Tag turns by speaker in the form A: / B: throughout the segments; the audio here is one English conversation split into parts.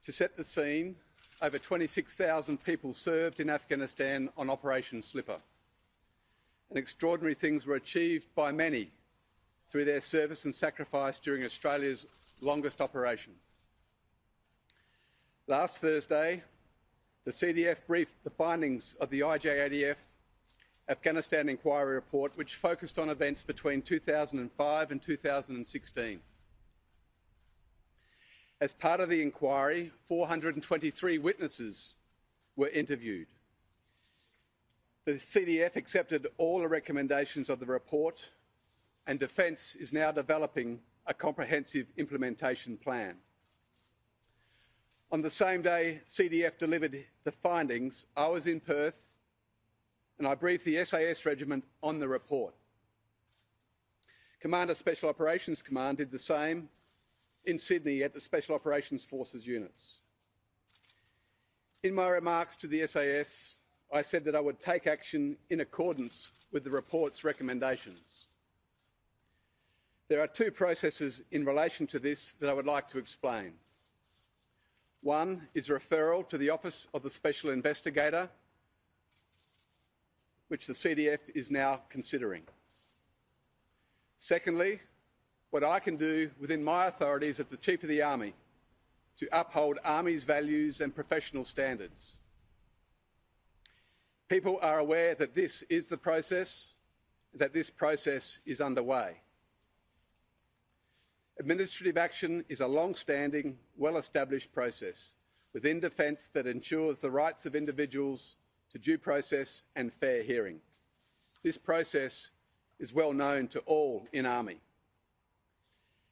A: To set the scene, over 26,000 people served in Afghanistan on Operation Slipper, and extraordinary things were achieved by many through their service and sacrifice during Australia's longest operation. Last Thursday, the CDF briefed the findings of the ADF Afghanistan inquiry report, which focused on events between 2005 and 2016. As part of the inquiry, 423 witnesses were interviewed. The CDF accepted all the recommendations of the report, and Defence is now developing a comprehensive implementation plan. On the same day CDF delivered the findings, I was in Perth and I briefed the SAS Regiment on the report. Commander Special Operations Command did the same in Sydney at the Special Operations Forces units. In my remarks to the SAS, I said that I would take action in accordance with the report's recommendations. There are two processes in relation to this that I would like to explain. One is referral to the Office of the Special Investigator, which the CDF is now considering. Secondly, what I can do within my authorities as the Chief of the Army to uphold Army's values and professional standards. People are aware that this is the process, that this process is underway. Administrative action is a long-standing, well-established process within Defence that ensures the rights of individuals to due process and fair hearing. This process is well known to all in Army.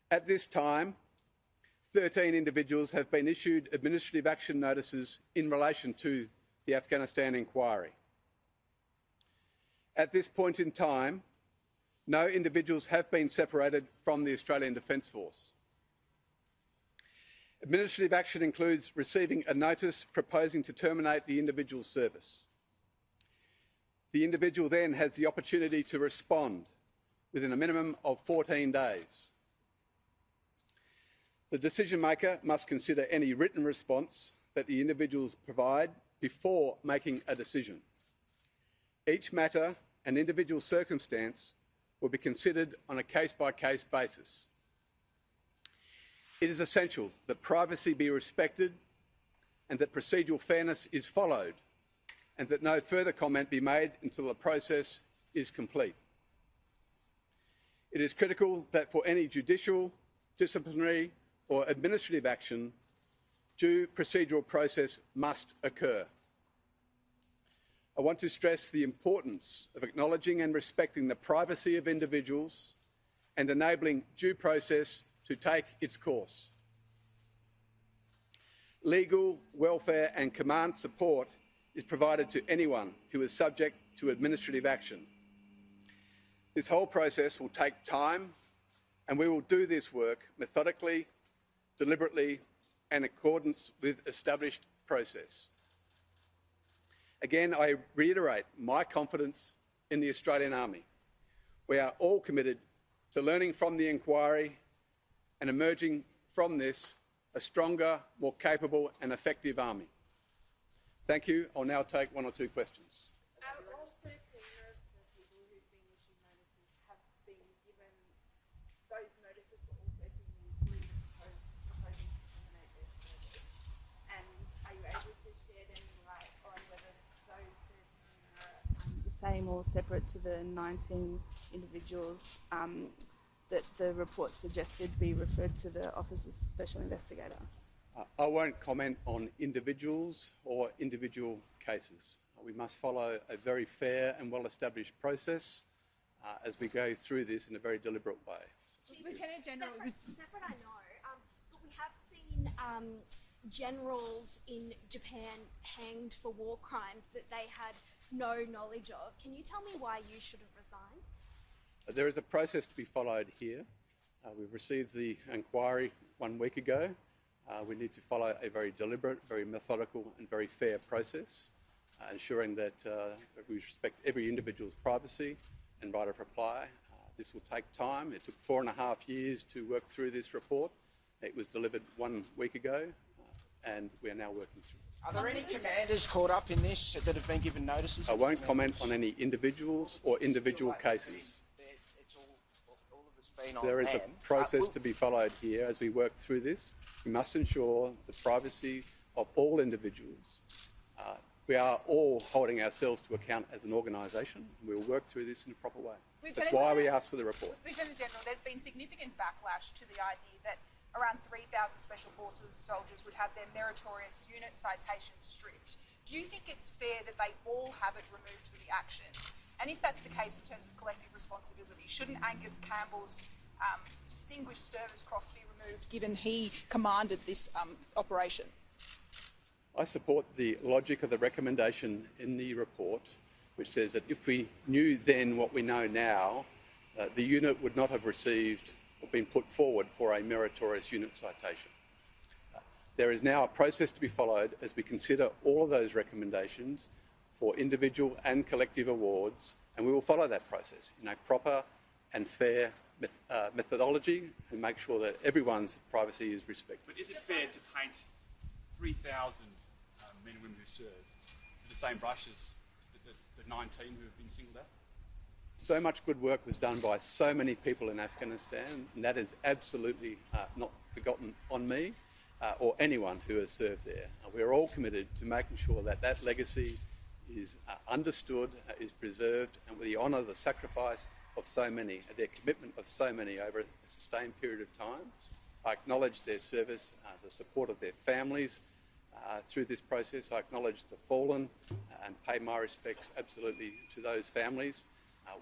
A: At this time, 13 individuals have been issued administrative action notices in relation to the Afghanistan inquiry. At this point in time, no individuals have been separated from the Australian Defence Force. Administrative action includes receiving a notice proposing to terminate the individual's service. The individual then has the opportunity to respond within a minimum of 14 days. The decision maker must consider any written response that the individuals provide before making a decision. Each matter and individual circumstance will be considered on a case-by-case basis. It is essential that privacy be respected and that procedural fairness is followed, and that no further comment be made until the process is complete. It is critical that for any judicial, disciplinary or administrative action, due procedural process must occur. I want to stress the importance of acknowledging and respecting the privacy of individuals and enabling due process to take its course. Legal, welfare and command support is provided to anyone who is subject to administrative action. This whole process will take time, and we will do this work methodically, deliberately and in accordance with established process. Again, I reiterate my confidence in the Australian Army. We are all committed to learning from the inquiry and emerging from this a stronger, more capable and effective Army. Thank you. I'll now take one or two questions.
B: All 13 of the people who've been issued notices have been given those notices for all 13 including proposing to terminate their service. And are you able to shed any light on whether those 13 are the same or separate to the 19 individuals that the report suggested be referred to the Office of Special Investigator?
A: I won't comment on individuals or individual cases. We must follow a very fair and well-established process as we go through this in a very deliberate way.
C: Lieutenant General...
D: Separate I know, but we have seen generals in Japan hanged for war crimes that they had no knowledge of. Can you tell me why you shouldn't resign?
A: There is a process to be followed here. We've received the inquiry 1 week ago. We need to follow a very deliberate, very methodical and very fair process, ensuring that we respect every individual's privacy and right of reply. This will take time. It took 4.5 years to work through this report. It was delivered 1 week ago, and we are now working through.
C: Are there any commanders caught up in this that have been given notices?
A: I won't comment on any individuals or individual cases.
C: All of it's been on
A: There is a
C: them.
A: process to be followed here as we work through this. We must ensure the privacy of all individuals. We are all holding ourselves to account as an organisation. We will work through this in a proper way. That's why we asked for the report.
B: Lieutenant General, there's been significant backlash to the idea that around 3,000 Special Forces soldiers would have their meritorious unit citations stripped. Do you think it's fair that they all have it removed for the actions? And if that's the case in terms of collective responsibility, shouldn't Angus Campbell's Distinguished Service Cross be removed, given he commanded this operation?
A: I support the logic of the recommendation in the report, which says that if we knew then what we know now, the unit would not have received or been put forward for a meritorious unit citation. There is now a process to be followed as we consider all of those recommendations for individual and collective awards, and we will follow that process in a proper and fair methodology and make sure that everyone's privacy is respected.
E: But is it fair to paint 3,000 men and women who served with the same brush as the 19 who have been singled out?
A: So much good work was done by so many people in Afghanistan, and that is absolutely not forgotten on me or anyone who has served there. We're all committed to making sure that that legacy is understood, is preserved, and we honour the sacrifice of so many, their commitment of so many over a sustained period of time. I acknowledge their service, the support of their families through this process. I acknowledge the fallen and pay my respects absolutely to those families.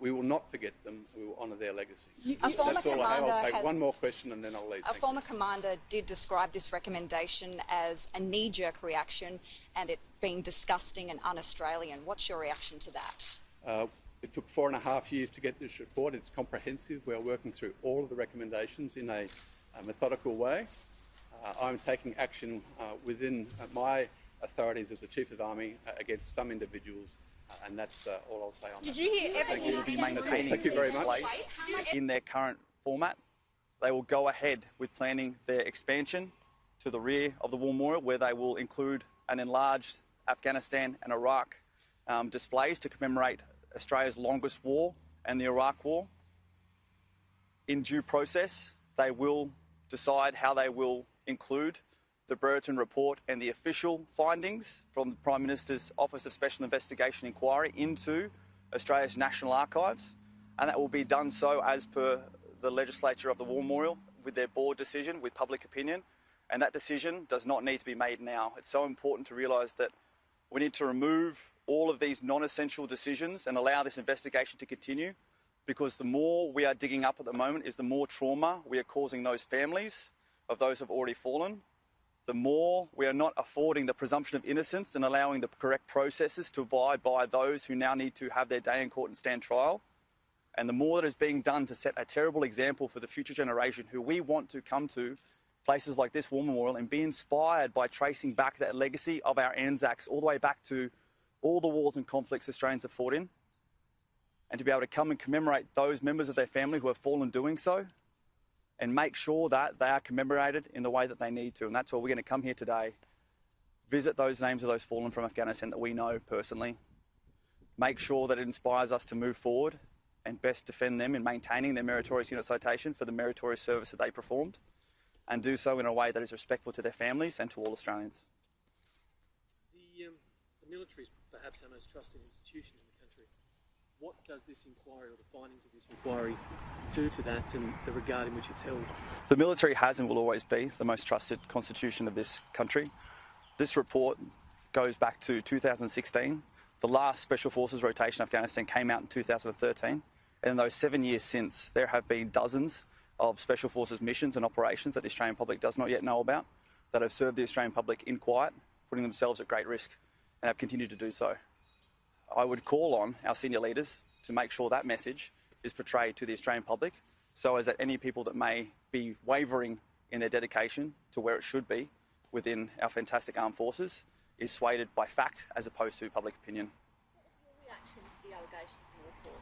A: We will not forget them. We will honour their legacy.
F: A former
A: That's all I have.
F: commander
A: I'll take
F: has-
A: one more question and then I'll leave.
F: A former commander did describe this recommendation as a knee-jerk reaction and it being disgusting and un-Australian. What's your reaction to that?
A: It took 4.5 years to get this report. It's comprehensive. We're working through all of the recommendations in a methodical way. I'm taking action within my authorities as the Chief of Army against some individuals, and that's all I'll say on that.
B: Did you hear
G: They will be maintaining
A: Thank you very
G: this
A: much.
G: place in their current format. They will go ahead with planning their expansion to the rear of the War Memorial, where they will include an enlarged Afghanistan and Iraq displays to commemorate Australia's longest war and the Iraq War. In due process, they will decide how they will include the Brereton report and the official findings from the Prime Minister's Office of Special Investigation Inquiry into Australia's National Archives, and that will be done so as per the legislature of the War Memorial with their board decision, with public opinion, and that decision does not need to be made now. It's so important to realise that we need to remove all of these non-essential decisions and allow this investigation to continue, because the more we are digging up at the moment is the more trauma we are causing those families of those who have already fallen, the more we are not affording the presumption of innocence and allowing the correct processes to abide by those who now need to have their day in court and stand trial, and the more that is being done to set a terrible example for the future generation who we want to come to places like this War Memorial and be inspired by tracing back that legacy of our Anzacs all the way back to all the wars and conflicts Australians have fought in, and to be able to come and commemorate those members of their family who have fallen doing so, and make sure that they are commemorated in the way that they need to. And that's why we're going to come here today, visit those names of those fallen from Afghanistan that we know personally, make sure that it inspires us to move forward and best defend them in maintaining their meritorious unit citation for the meritorious service that they performed, and do so in a way that is respectful to their families and to all Australians.
H: The military is perhaps our most trusted institution in the country. What does this inquiry, or the findings of this inquiry, do to that and the regard in which it's held?
G: The military has and will always be the most trusted constitution of this country. This report goes back to 2016. The last Special Forces rotation in Afghanistan came out in 2013. And in those 7 years since, there have been dozens of Special Forces missions and operations that the Australian public does not yet know about, that have served the Australian public in quiet, putting themselves at great risk, and have continued to do so. I would call on our senior leaders to make sure that message is portrayed to the Australian public, so as that any people that may be wavering in their dedication to where it should be within our fantastic armed forces is swayed by fact as opposed to public opinion.
F: What's your reaction to the allegations in the report?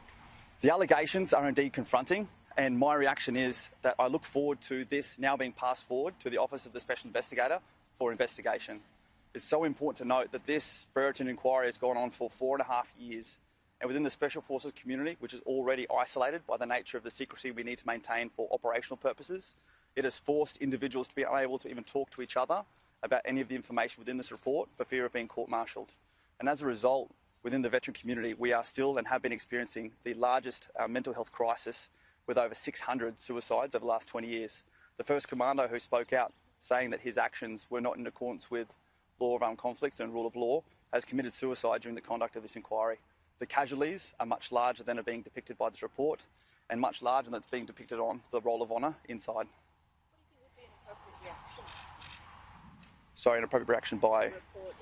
G: The allegations are indeed confronting, And my reaction is that I look forward to this now being passed forward to the Office of the Special Investigator for investigation. It's so important to note that this Brereton inquiry has gone on for 4.5 years. And within the Special Forces community, which is already isolated by the nature of the secrecy we need to maintain for operational purposes, it has forced individuals to be unable to even talk to each other about any of the information within this report for fear of being court-martialed. And as a result, within the veteran community, we are still and have been experiencing the largest mental health crisis with over 600 suicides over the last 20 years. The first commando who spoke out saying that his actions were not in accordance with law of armed conflict and rule of law has committed suicide during the conduct of this inquiry. The casualties are much larger than are being depicted by this report and much larger than it's being depicted on the Roll of Honour inside.
B: What do you think would be an appropriate reaction?
G: Sorry, an appropriate reaction by...
B: Report,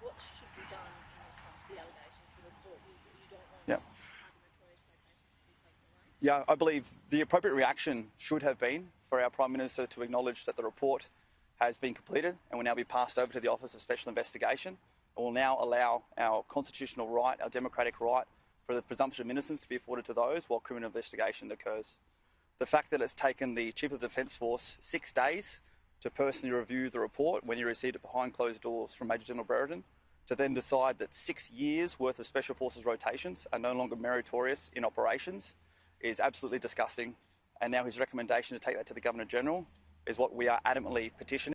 B: what should be done in response to the allegations of the report? You don't want
G: Yep.
B: notorious citations to be taken away?
G: Yeah, I believe the appropriate reaction should have been for our Prime Minister to acknowledge that the report has been completed and will now be passed over to the Office of Special Investigation, and will now allow our constitutional right, our democratic right, for the presumption of innocence to be afforded to those while criminal investigation occurs. The fact that it's taken the Chief of the Defence Force 6 days to personally review the report when he received it behind closed doors from Major General Brereton, to then decide that 6 years worth of Special Forces rotations are no longer meritorious in operations, is absolutely disgusting. And now his recommendation to take that to the Governor General is what we are adamantly petitioning.